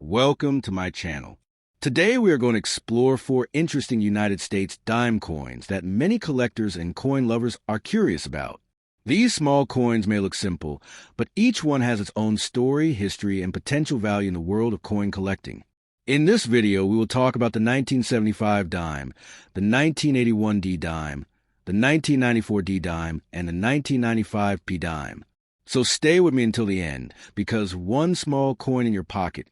Welcome to my channel. Today we are going to explore 4 interesting United States dime coins that many collectors and coin lovers are curious about. These small coins may look simple, but each one has its own story, history, and potential value in the world of coin collecting. In this video, we will talk about the 1975 dime, the 1981 D dime, the 1994 D dime, and the 1995 P dime. So stay with me until the end, because one small coin in your pocket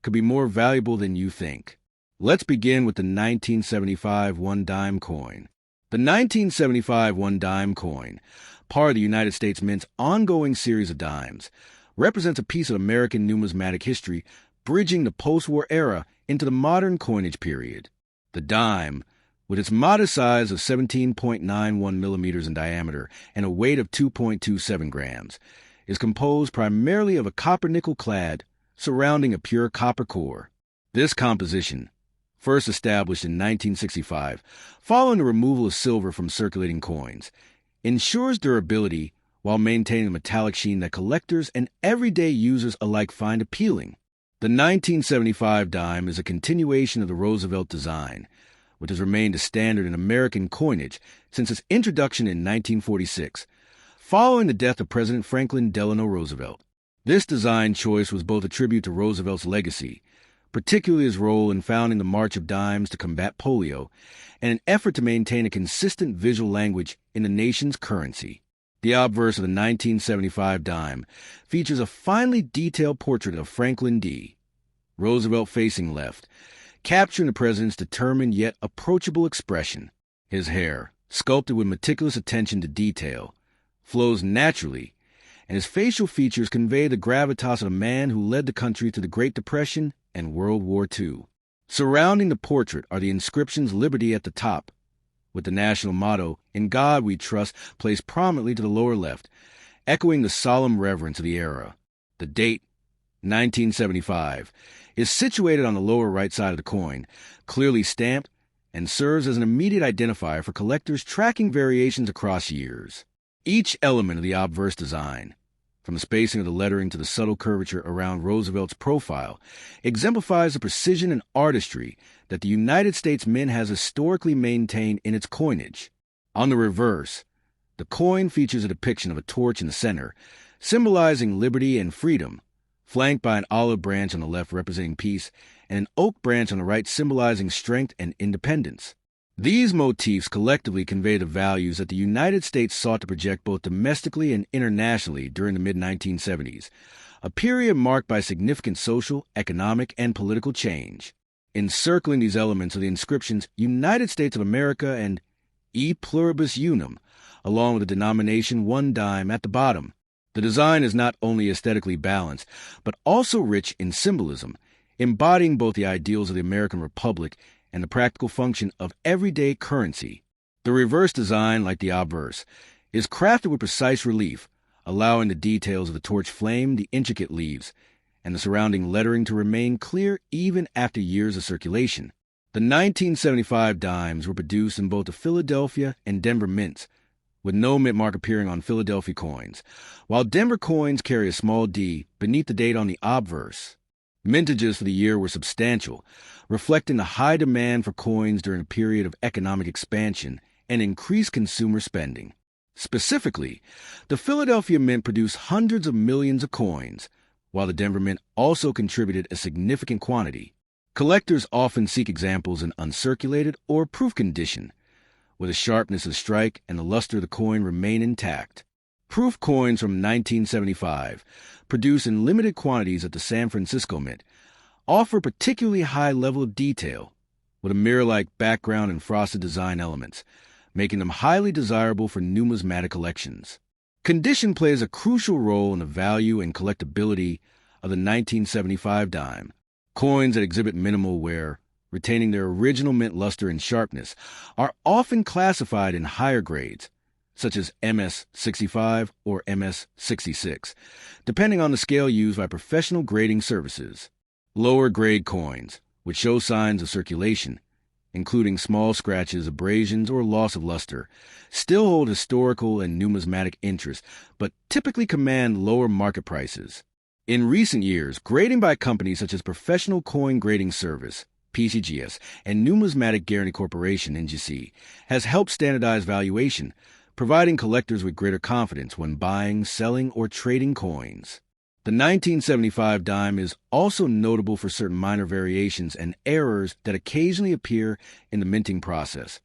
could be more valuable than you think. Let's begin with the 1975 one dime coin. The 1975 one dime coin, part of the United States Mint's ongoing series of dimes, represents a piece of American numismatic history bridging the post-war era into the modern coinage period. The dime, with its modest size of 17.91 millimeters in diameter and a weight of 2.27 grams, is composed primarily of a copper-nickel clad surrounding a pure copper core. This composition, first established in 1965, following the removal of silver from circulating coins, ensures durability while maintaining a metallic sheen that collectors and everyday users alike find appealing. The 1975 dime is a continuation of the Roosevelt design, which has remained a standard in American coinage since its introduction in 1946, following the death of President Franklin Delano Roosevelt. This design choice was both a tribute to Roosevelt's legacy, particularly his role in founding the March of Dimes to combat polio, and an effort to maintain a consistent visual language in the nation's currency. The obverse of the 1975 dime features a finely detailed portrait of Franklin D. Roosevelt facing left, capturing the president's determined yet approachable expression. His hair, sculpted with meticulous attention to detail, flows naturally, and his facial features convey the gravitas of a man who led the country through the Great Depression and World War II. Surrounding the portrait are the inscriptions Liberty at the top, with the national motto, "In God We Trust," placed prominently to the lower left, echoing the solemn reverence of the era. The date, 1975, is situated on the lower right side of the coin, clearly stamped, and serves as an immediate identifier for collectors tracking variations across years. Each element of the obverse design, from the spacing of the lettering to the subtle curvature around Roosevelt's profile, exemplifies the precision and artistry that the United States Mint has historically maintained in its coinage. On the reverse, the coin features a depiction of a torch in the center, symbolizing liberty and freedom, flanked by an olive branch on the left representing peace, and an oak branch on the right symbolizing strength and independence. These motifs collectively convey the values that the United States sought to project both domestically and internationally during the mid-1970s, a period marked by significant social, economic, and political change. Encircling these elements are the inscriptions United States of America and E Pluribus Unum, along with the denomination 1 dime at the bottom. The design is not only aesthetically balanced, but also rich in symbolism, embodying both the ideals of the American Republic and the practical function of everyday currency. The reverse design, like the obverse, is crafted with precise relief, allowing the details of the torch flame, the intricate leaves, and the surrounding lettering to remain clear even after years of circulation. The 1975 dimes were produced in both the Philadelphia and Denver mints, with no mint mark appearing on Philadelphia coins, while Denver coins carry a small D beneath the date on the obverse. Mintages for the year were substantial, reflecting the high demand for coins during a period of economic expansion and increased consumer spending. Specifically, the Philadelphia Mint produced hundreds of millions of coins, while the Denver Mint also contributed a significant quantity. Collectors often seek examples in uncirculated or proof condition, where the sharpness of the strike and the luster of the coin remain intact. Proof coins from 1975, produced in limited quantities at the San Francisco Mint, offer a particularly high level of detail, with a mirror-like background and frosted design elements, making them highly desirable for numismatic collections. Condition plays a crucial role in the value and collectability of the 1975 dime. Coins that exhibit minimal wear, retaining their original mint luster and sharpness, are often classified in higher grades, such as MS-65 or MS-66, depending on the scale used by professional grading services. Lower-grade coins, which show signs of circulation, including small scratches, abrasions, or loss of luster, still hold historical and numismatic interest, but typically command lower market prices. In recent years, grading by companies such as Professional Coin Grading Service, PCGS, and Numismatic Guarantee Corporation, NGC, has helped standardize valuation, providing collectors with greater confidence when buying, selling, or trading coins. The 1975 dime is also notable for certain minor variations and errors that occasionally appear in the minting process,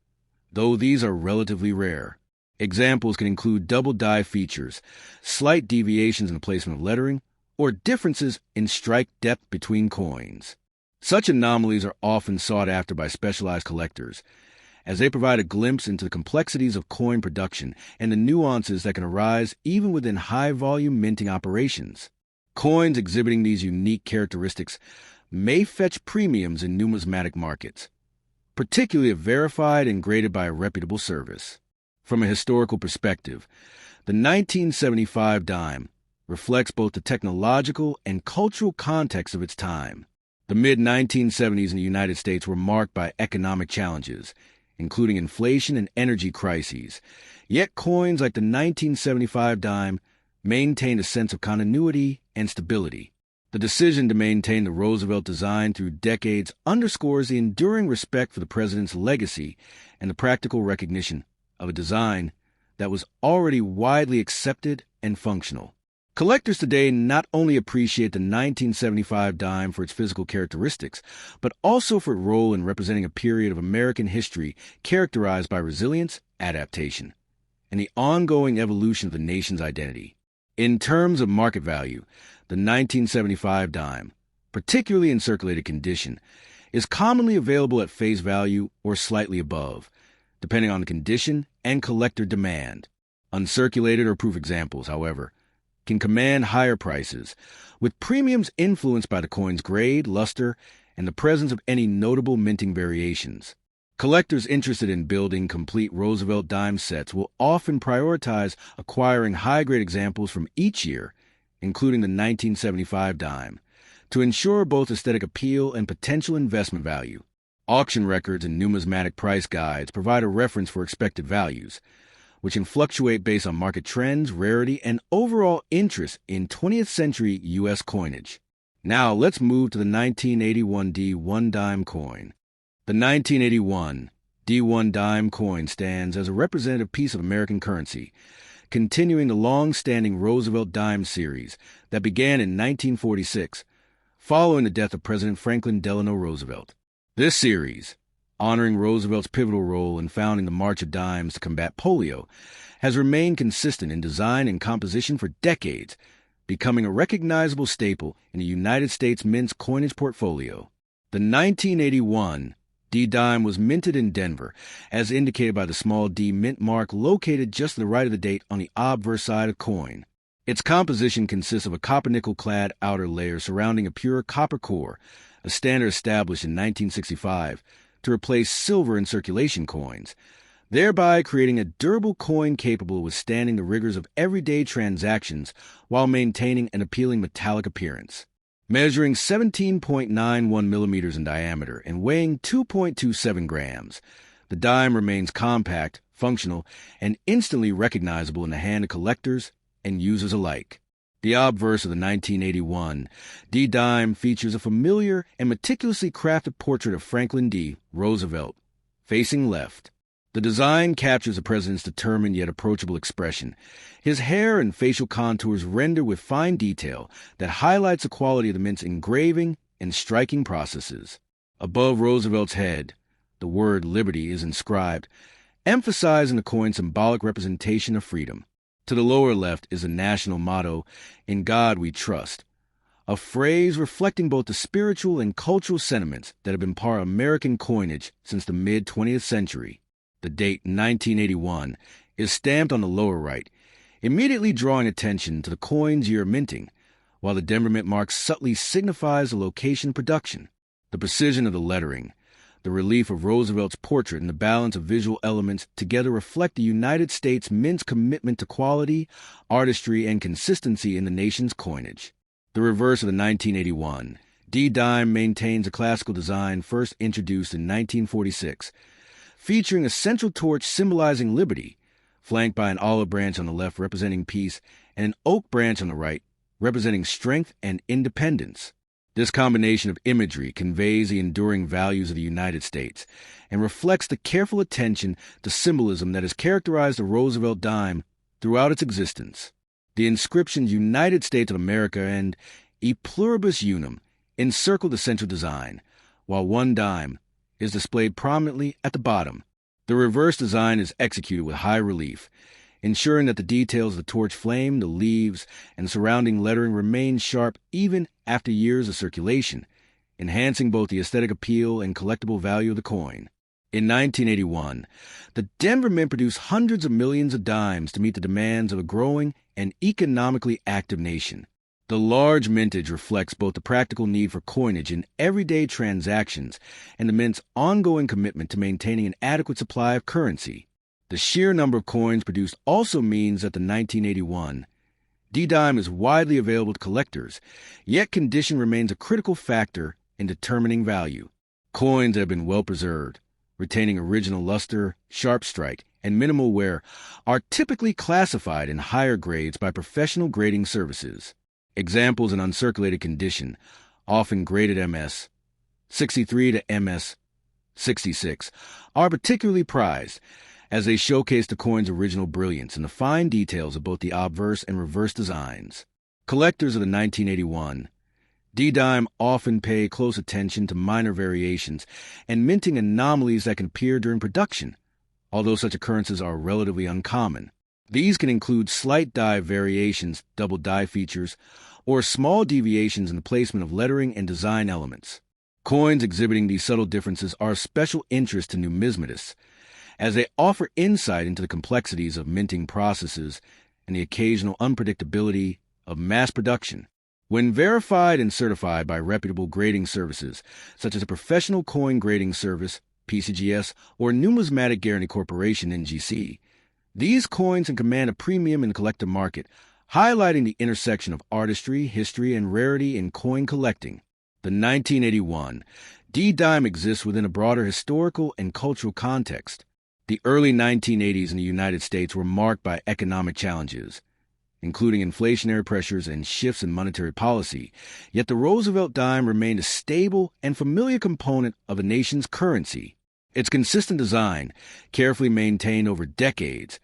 though these are relatively rare. Examples can include double die features, slight deviations in the placement of lettering, or differences in strike depth between coins. Such anomalies are often sought after by specialized collectors, as they provide a glimpse into the complexities of coin production and the nuances that can arise even within high-volume minting operations. Coins exhibiting these unique characteristics may fetch premiums in numismatic markets, particularly if verified and graded by a reputable service. From a historical perspective, the 1975 dime reflects both the technological and cultural context of its time. The mid-1970s in the United States were marked by economic challenges, including inflation and energy crises. Yet coins like the 1975 dime maintained a sense of continuity and stability. The decision to maintain the Roosevelt design through decades underscores the enduring respect for the president's legacy and the practical recognition of a design that was already widely accepted and functional. Collectors today not only appreciate the 1975 dime for its physical characteristics, but also for its role in representing a period of American history characterized by resilience, adaptation, and the ongoing evolution of the nation's identity. In terms of market value, the 1975 dime, particularly in circulated condition, is commonly available at face value or slightly above, depending on the condition and collector demand. Uncirculated or proof examples, however, can command higher prices, with premiums influenced by the coin's grade, luster, and the presence of any notable minting variations. Collectors interested in building complete Roosevelt dime sets will often prioritize acquiring high-grade examples from each year, including the 1975 dime, to ensure both aesthetic appeal and potential investment value. Auction records and numismatic price guides provide a reference for expected values, which can fluctuate based on market trends, rarity, and overall interest in 20th century U.S. coinage. Now let's move to the 1981 D1 dime coin. The 1981 D1 dime coin stands as a representative piece of American currency, continuing the long-standing Roosevelt dime series that began in 1946, following the death of President Franklin Delano Roosevelt. This series, honoring Roosevelt's pivotal role in founding the March of Dimes to combat polio, has remained consistent in design and composition for decades, becoming a recognizable staple in the United States Mint's coinage portfolio. The 1981 D-dime was minted in Denver, as indicated by the small D mint mark located just to the right of the date on the obverse side of coin. Its composition consists of a copper-nickel-clad outer layer surrounding a pure copper core, a standard established in 1965, to replace silver in circulation coins, thereby creating a durable coin capable of withstanding the rigors of everyday transactions while maintaining an appealing metallic appearance. Measuring 17.91 millimeters in diameter and weighing 2.27 grams, the dime remains compact, functional, and instantly recognizable in the hand of collectors and users alike. The obverse of the 1981 D-dime features a familiar and meticulously crafted portrait of Franklin D. Roosevelt, facing left. The design captures the president's determined yet approachable expression, his hair and facial contours rendered with fine detail that highlights the quality of the mint's engraving and striking processes. Above Roosevelt's head, the word liberty is inscribed, emphasizing the coin's symbolic representation of freedom. To the lower left is the national motto, "In God We Trust," a phrase reflecting both the spiritual and cultural sentiments that have been part of American coinage since the mid-20th century. The date 1981 is stamped on the lower right, immediately drawing attention to the coin's year of minting, while the Denver mint mark subtly signifies the location of production. The precision of the lettering, the relief of Roosevelt's portrait, and the balance of visual elements together reflect the United States Mint's commitment to quality, artistry, and consistency in the nation's coinage. The reverse of the 1981 D-dime maintains a classical design first introduced in 1946, featuring a central torch symbolizing liberty, flanked by an olive branch on the left representing peace and an oak branch on the right representing strength and independence. This combination of imagery conveys the enduring values of the United States and reflects the careful attention to symbolism that has characterized the Roosevelt dime throughout its existence. The inscriptions United States of America and E Pluribus Unum encircle the central design, while one dime is displayed prominently at the bottom. The reverse design is executed with high relief, ensuring that the details of the torch flame, the leaves, and surrounding lettering remain sharp even after years of circulation, enhancing both the aesthetic appeal and collectible value of the coin. In 1981, the Denver Mint produced hundreds of millions of dimes to meet the demands of a growing and economically active nation. The large mintage reflects both the practical need for coinage in everyday transactions and the Mint's ongoing commitment to maintaining an adequate supply of currency. The sheer number of coins produced also means that the 1981 D-dime is widely available to collectors, yet condition remains a critical factor in determining value. Coins that have been well preserved, retaining original luster, sharp strike, and minimal wear, are typically classified in higher grades by professional grading services. Examples in uncirculated condition, often graded MS 63 to MS 66, are particularly prized, as they showcase the coin's original brilliance and the fine details of both the obverse and reverse designs. Collectors of the 1981 D-dime often pay close attention to minor variations and minting anomalies that can appear during production, although such occurrences are relatively uncommon. These can include slight die variations, double die features, or small deviations in the placement of lettering and design elements. Coins exhibiting these subtle differences are of special interest to numismatists, as they offer insight into the complexities of minting processes and the occasional unpredictability of mass production. When verified and certified by reputable grading services, such as a Professional Coin Grading Service, PCGS, or Numismatic Guarantee Corporation, NGC, these coins can command a premium in the collector market, highlighting the intersection of artistry, history, and rarity in coin collecting. The 1981 D-dime exists within a broader historical and cultural context. The early 1980s in the United States were marked by economic challenges, including inflationary pressures and shifts in monetary policy, yet the Roosevelt dime remained a stable and familiar component of the nation's currency. Its consistent design, carefully maintained over decades,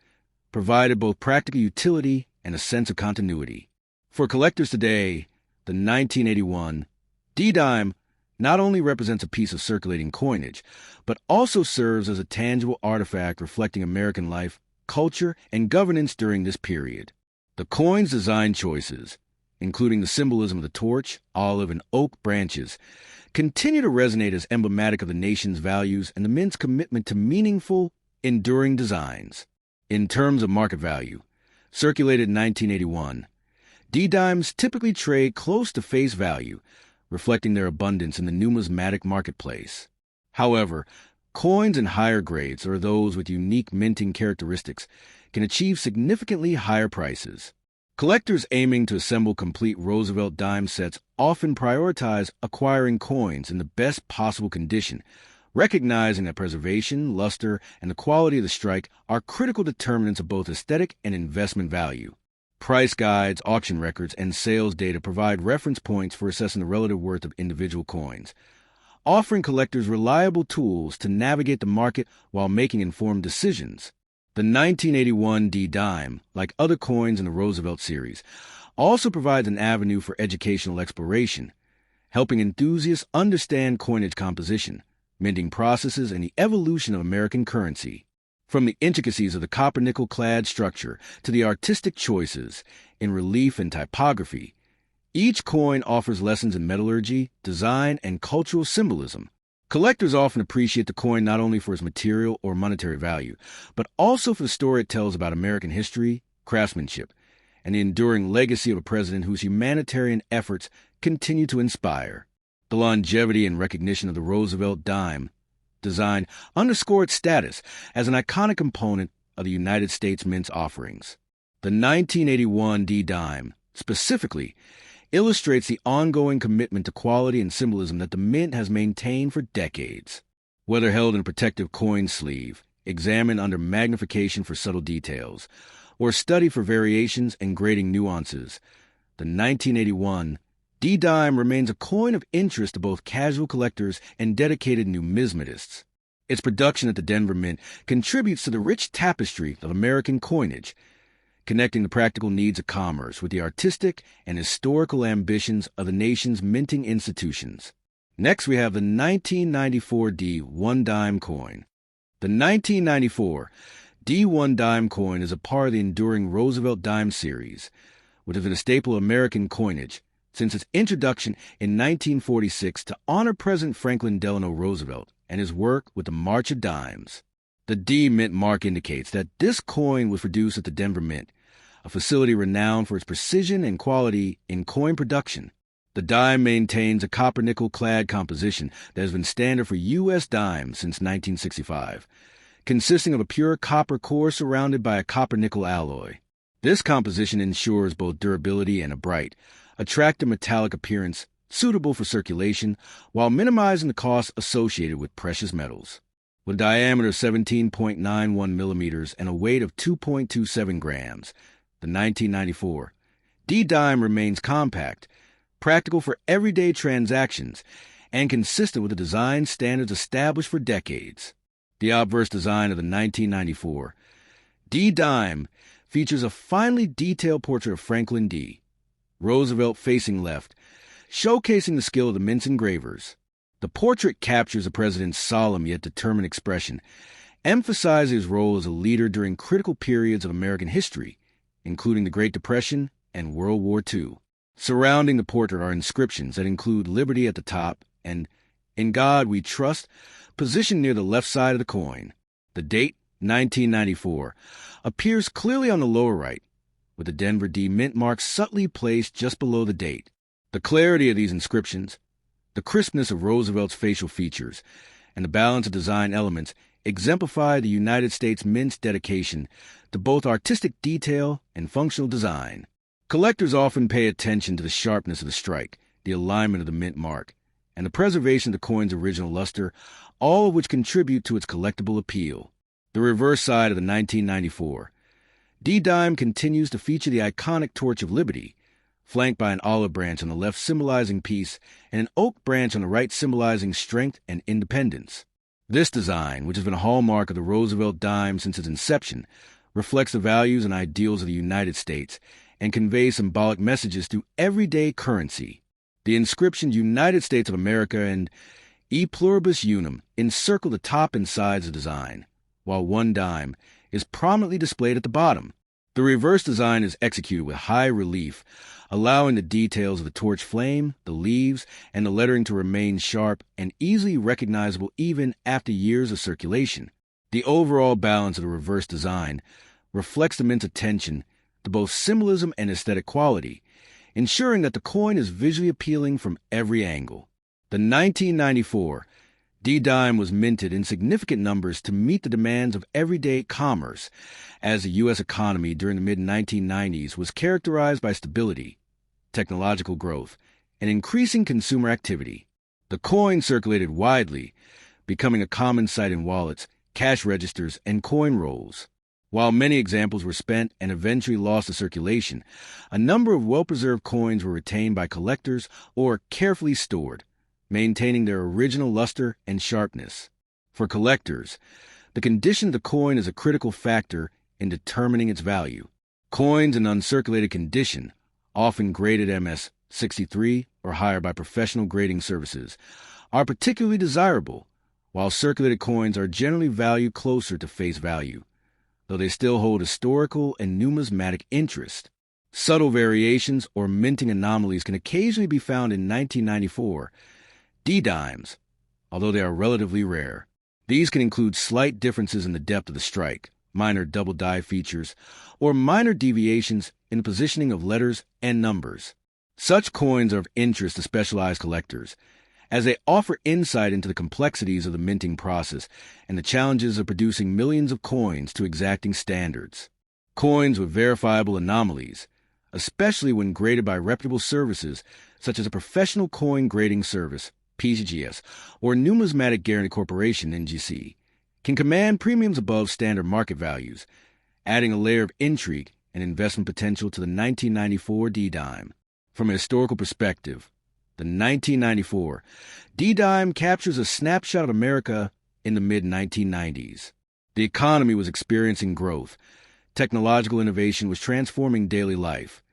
provided both practical utility and a sense of continuity. For collectors today, the 1981 D-dime not only represents a piece of circulating coinage, but also serves as a tangible artifact reflecting American life, culture, and governance during this period. The coin's design choices, including the symbolism of the torch, olive, and oak branches, continue to resonate as emblematic of the nation's values and the Mint's commitment to meaningful, enduring designs. In terms of market value, circulated in 1981, D-dimes typically trade close to face value, reflecting their abundance in the numismatic marketplace. However, coins in higher grades, or those with unique minting characteristics, can achieve significantly higher prices. Collectors aiming to assemble complete Roosevelt dime sets often prioritize acquiring coins in the best possible condition, recognizing that preservation, luster, and the quality of the strike are critical determinants of both aesthetic and investment value. Price guides, auction records, and sales data provide reference points for assessing the relative worth of individual coins, offering collectors reliable tools to navigate the market while making informed decisions. The 1981 D-dime, like other coins in the Roosevelt series, also provides an avenue for educational exploration, helping enthusiasts understand coinage composition, minting processes, and the evolution of American currency. From the intricacies of the copper-nickel-clad structure to the artistic choices in relief and typography, each coin offers lessons in metallurgy, design, and cultural symbolism. Collectors often appreciate the coin not only for its material or monetary value, but also for the story it tells about American history, craftsmanship, and the enduring legacy of a president whose humanitarian efforts continue to inspire. The longevity and recognition of the Roosevelt dime design underscore its status as an iconic component of the United States Mint's offerings. The 1981 D-dime, specifically, illustrates the ongoing commitment to quality and symbolism that the Mint has maintained for decades. Whether held in a protective coin sleeve, examined under magnification for subtle details, or studied for variations and grading nuances, The 1981 D-dime remains a coin of interest to both casual collectors and dedicated numismatists. Its production at the Denver Mint contributes to the rich tapestry of American coinage, connecting the practical needs of commerce with the artistic and historical ambitions of the nation's minting institutions. Next, we have the 1994 D1 dime coin. The 1994 D1 dime coin is a part of the enduring Roosevelt dime series, which has been a staple of American coinage since its introduction in 1946 to honor President Franklin Delano Roosevelt and his work with the March of Dimes. The D Mint mark indicates that this coin was produced at the Denver Mint, a facility renowned for its precision and quality in coin production. The dime maintains a copper-nickel clad composition that has been standard for U.S. dimes since 1965, consisting of a pure copper core surrounded by a copper-nickel alloy. This composition ensures both durability and a bright, attractive metallic appearance suitable for circulation while minimizing the costs associated with precious metals. With a diameter of 17.91 millimeters and a weight of 2.27 grams, the 1994 D-dime remains compact, practical for everyday transactions, and consistent with the design standards established for decades. The obverse design of the 1994 D-dime features a finely detailed portrait of Franklin D. Roosevelt facing left, showcasing the skill of the Mint's engravers. The portrait captures the president's solemn yet determined expression, emphasizing his role as a leader during critical periods of American history, including the Great Depression and World War II. Surrounding the portrait are inscriptions that include Liberty at the top and In God We Trust, positioned near the left side of the coin. The date, 1994, appears clearly on the lower right, with the Denver D Mint mark subtly placed just below the date. The clarity of these inscriptions, the crispness of Roosevelt's facial features, and the balance of design elements exemplify the United States Mint's dedication to both artistic detail and functional design. Collectors often pay attention to the sharpness of the strike, the alignment of the mint mark, and the preservation of the coin's original luster, all of which contribute to its collectible appeal. The reverse side of the 1994 D-dime continues to feature the iconic Torch of Liberty, flanked by an olive branch on the left symbolizing peace and an oak branch on the right symbolizing strength and independence. This design, which has been a hallmark of the Roosevelt dime since its inception, reflects the values and ideals of the United States and conveys symbolic messages through everyday currency. The inscriptions United States of America and E Pluribus Unum encircle the top and sides of the design, while one dime is prominently displayed at the bottom. The reverse design is executed with high relief, allowing the details of the torch flame, the leaves, and the lettering to remain sharp and easily recognizable even after years of circulation. The overall balance of the reverse design reflects the Mint's attention to both symbolism and aesthetic quality, ensuring that the coin is visually appealing from every angle. The 1994 D-dime was minted in significant numbers to meet the demands of everyday commerce, as the U.S. economy during the mid-1990s was characterized by stability, technological growth, and increasing consumer activity. The coin circulated widely, becoming a common sight in wallets, cash registers, and coin rolls. While many examples were spent and eventually lost to circulation, a number of well-preserved coins were retained by collectors or carefully stored, maintaining their original luster and sharpness. For collectors, the condition of the coin is a critical factor in determining its value. Coins in uncirculated condition, often graded MS 63 or higher by professional grading services, are particularly desirable, while circulated coins are generally valued closer to face value, though they still hold historical and numismatic interest. Subtle variations or minting anomalies can occasionally be found in 1994 D-dimes, although they are relatively rare. These can include slight differences in the depth of the strike, minor double die features, or minor deviations in the positioning of letters and numbers. Such coins are of interest to specialized collectors, as they offer insight into the complexities of the minting process and the challenges of producing millions of coins to exacting standards. Coins with verifiable anomalies, especially when graded by reputable services such as a professional coin grading service, PGS, or Numismatic Guarantee Corporation, NGC, can command premiums above standard market values, adding a layer of intrigue and investment potential to the 1994 D-dime. From a historical perspective, the 1994 D-dime captures a snapshot of America in the mid-1990s. The economy was experiencing growth. Technological innovation was transforming daily life.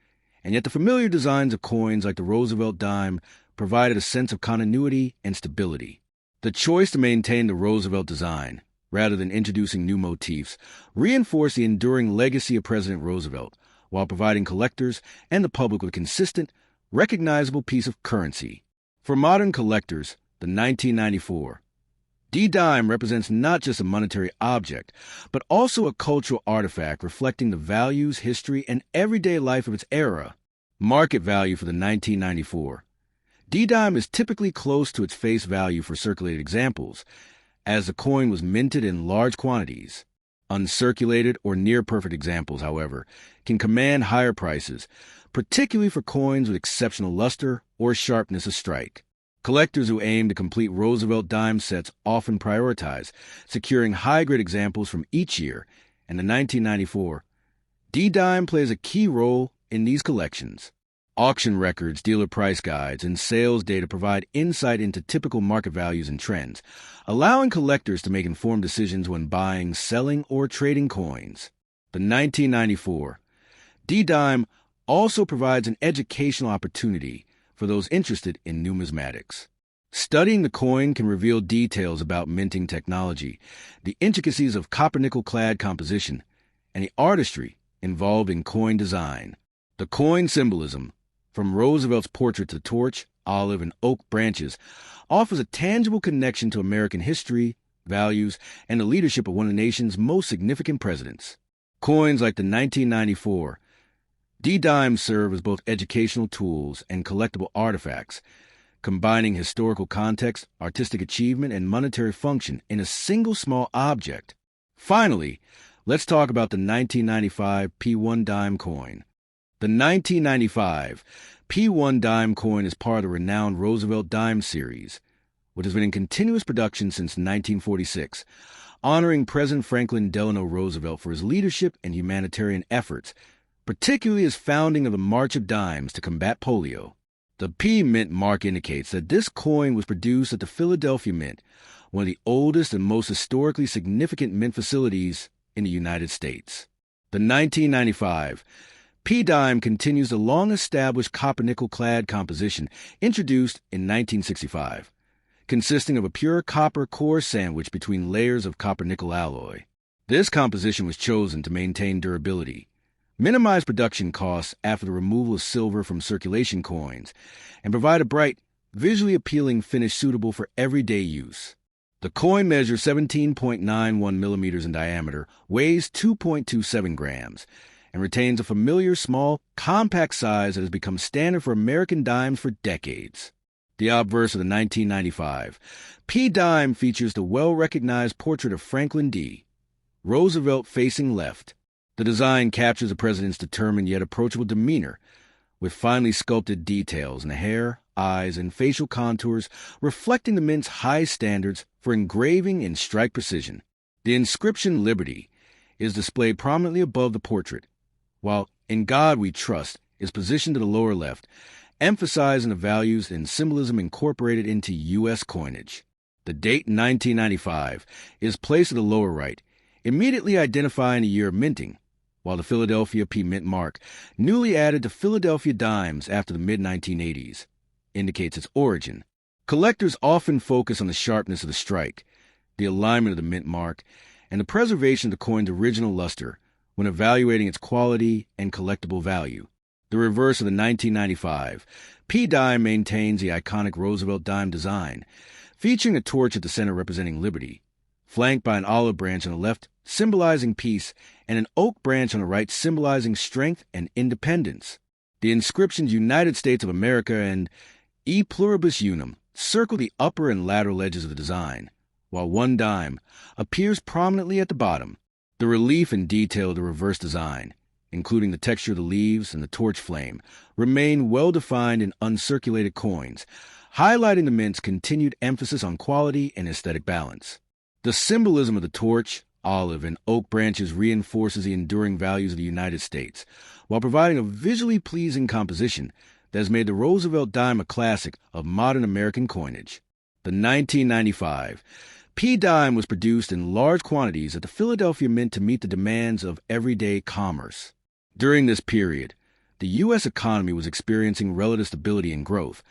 And yet the familiar designs of coins like the Roosevelt dime provided a sense of continuity and stability. The choice to maintain the Roosevelt design, rather than introducing new motifs, reinforced the enduring legacy of President Roosevelt, while providing collectors and the public with a consistent, recognizable piece of currency. For modern collectors, the 1994 D-dime represents not just a monetary object, but also a cultural artifact reflecting the values, history, and everyday life of its era. Market value for the 1994 D-dime is typically close to its face value for circulated examples, as the coin was minted in large quantities. Uncirculated or near-perfect examples, however, can command higher prices, particularly for coins with exceptional luster or sharpness of strike. Collectors who aim to complete Roosevelt dime sets often prioritize securing high-grade examples from each year, and the 1994 D-dime plays a key role in these collections. Auction records, dealer price guides, and sales data provide insight into typical market values and trends, allowing collectors to make informed decisions when buying, selling, or trading coins. The 1994 D-dime also provides an educational opportunity for those interested in numismatics. Studying the coin can reveal details about minting technology, the intricacies of copper-nickel-clad composition, and the artistry involved in coin design. The coin symbolism, from Roosevelt's portrait to torch, olive, and oak branches, offers a tangible connection to American history, values, and the leadership of one of the nation's most significant presidents. Coins like the 1994 D-dimes serve as both educational tools and collectible artifacts, combining historical context, artistic achievement, and monetary function in a single small object. Finally, let's talk about the 1995 P1 dime coin. The 1995 P1 dime coin is part of the renowned Roosevelt dime series, which has been in continuous production since 1946, honoring President Franklin Delano Roosevelt for his leadership and humanitarian efforts, particularly his founding of the March of Dimes to combat polio. The P Mint mark indicates that this coin was produced at the Philadelphia Mint, one of the oldest and most historically significant mint facilities in the United States. The 1995 P-dime continues the long-established copper-nickel-clad composition introduced in 1965, consisting of a pure copper core sandwiched between layers of copper-nickel alloy. This composition was chosen to maintain durability, minimize production costs after the removal of silver from circulation coins, and provide a bright, visually appealing finish suitable for everyday use. The coin measures 17.91 millimeters in diameter, weighs 2.27 grams, and retains a familiar, small, compact size that has become standard for American dimes for decades. The obverse of the 1995 P-dime features the well-recognized portrait of Franklin D. Roosevelt facing left. The design captures the president's determined yet approachable demeanor, with finely sculpted details in the hair, eyes, and facial contours reflecting the mint's high standards for engraving and strike precision. The inscription Liberty is displayed prominently above the portrait, while In God We Trust is positioned to the lower left, emphasizing the values and symbolism incorporated into U.S. coinage. The date 1995 is placed at the lower right, immediately identifying the year of minting, while the Philadelphia P Mint mark, newly added to Philadelphia dimes after the mid-1980s, indicates its origin. Collectors often focus on the sharpness of the strike, the alignment of the mint mark, and the preservation of the coin's original luster when evaluating its quality and collectible value. The reverse of the 1995 P-dime maintains the iconic Roosevelt dime design, featuring a torch at the center representing liberty, flanked by an olive branch on the left symbolizing peace and an oak branch on the right symbolizing strength and independence. The inscriptions United States of America and E Pluribus Unum circle the upper and lateral edges of the design, while one dime appears prominently at the bottom. The relief and detail of the reverse design, including the texture of the leaves and the torch flame, remain well-defined in uncirculated coins, highlighting the mint's continued emphasis on quality and aesthetic balance. The symbolism of the torch, olive, and oak branches reinforces the enduring values of the United States, while providing a visually pleasing composition that has made the Roosevelt dime a classic of modern American coinage. The 1995 P dime was produced in large quantities at the Philadelphia Mint to meet the demands of everyday commerce. During this period, the U.S. economy was experiencing relative stability and growth,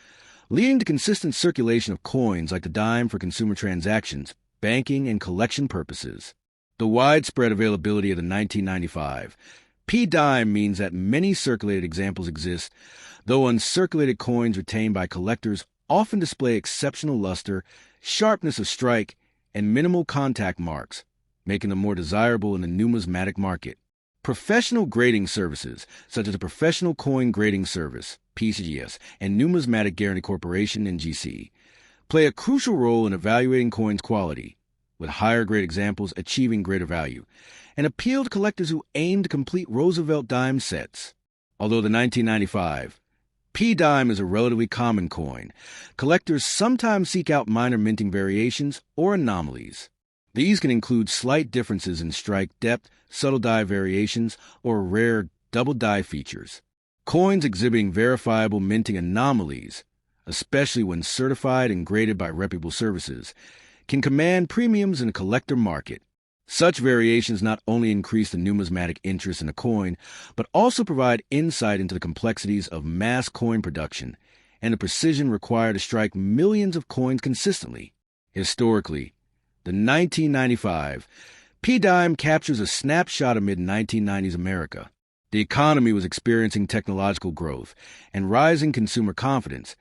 leading to consistent circulation of coins like the dime for consumer transactions, banking, and collection purposes. The widespread availability of the 1995 P dime means that many circulated examples exist, though uncirculated coins retained by collectors often display exceptional luster, sharpness of strike, and minimal contact marks, making them more desirable in the numismatic market. Professional grading services, such as the Professional Coin Grading Service, PCGS, and Numismatic Guarantee Corporation, NGC, play a crucial role in evaluating coins' quality, with higher grade examples achieving greater value, and appeal to collectors who aim to complete Roosevelt dime sets. Although the 1995 P dime is a relatively common coin, collectors sometimes seek out minor minting variations or anomalies. These can include slight differences in strike depth, subtle die variations, or rare double die features. Coins exhibiting verifiable minting anomalies, especially when certified and graded by reputable services, can command premiums in the collector market. Such variations not only increase the numismatic interest in a coin, but also provide insight into the complexities of mass coin production and the precision required to strike millions of coins consistently. Historically, the 1995 P dime captures a snapshot amid 1990s America. The economy was experiencing technological growth and rising consumer confidence,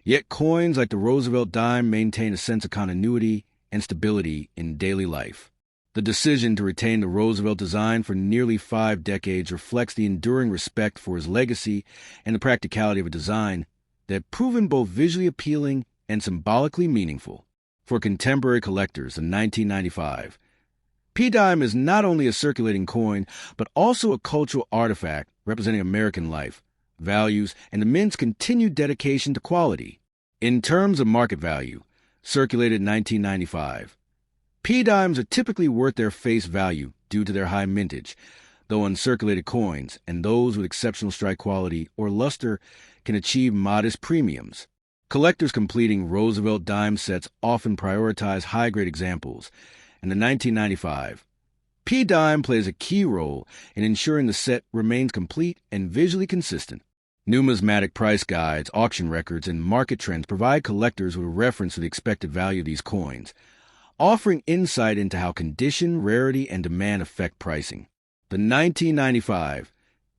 yet coins like the Roosevelt dime maintain a sense of continuity and stability in daily life. The decision to retain the Roosevelt design for nearly 5 decades reflects the enduring respect for his legacy and the practicality of a design that have proven both visually appealing and symbolically meaningful. For contemporary collectors, the 1995 P dime is not only a circulating coin, but also a cultural artifact representing American life, values, and the Mint's continued dedication to quality. In terms of market value, circulated 1995, P dimes are typically worth their face value due to their high mintage, though uncirculated coins and those with exceptional strike quality or luster can achieve modest premiums. Collectors completing Roosevelt dime sets often prioritize high-grade examples, and the 1995 P dime plays a key role in ensuring the set remains complete and visually consistent. Numismatic price guides, auction records, and market trends provide collectors with a reference to the expected value of these coins, offering insight into how condition, rarity, and demand affect pricing. The 1995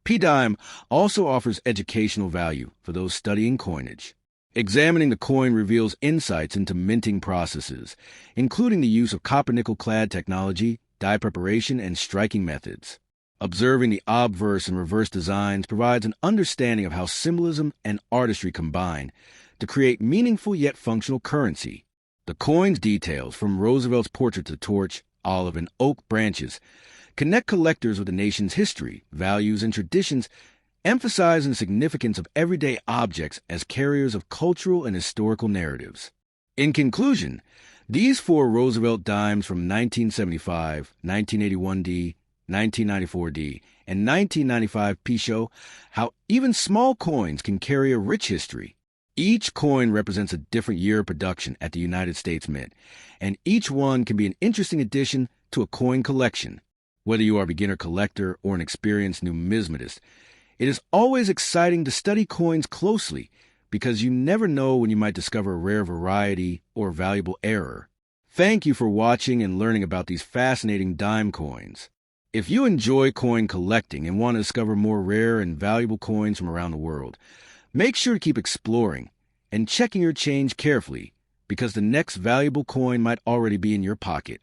P dime also offers educational value for those studying coinage. Examining the coin reveals insights into minting processes, including the use of copper-nickel clad technology, die preparation, and striking methods. Observing the obverse and reverse designs provides an understanding of how symbolism and artistry combine to create meaningful yet functional currency. The coin's details, from Roosevelt's portrait to torch, olive, and oak branches, connect collectors with the nation's history, values, and traditions, emphasizing the significance of everyday objects as carriers of cultural and historical narratives. In conclusion, these 4 Roosevelt dimes from 1975, 1981D, 1994D, and 1995 P show how even small coins can carry a rich history. Each coin represents a different year of production at the United States Mint, and each one can be an interesting addition to a coin collection. Whether you are a beginner collector or an experienced numismatist, it is always exciting to study coins closely because you never know when you might discover a rare variety or valuable error. Thank you for watching and learning about these fascinating dime coins. If you enjoy coin collecting and want to discover more rare and valuable coins from around the world, make sure to keep exploring and checking your change carefully because the next valuable coin might already be in your pocket.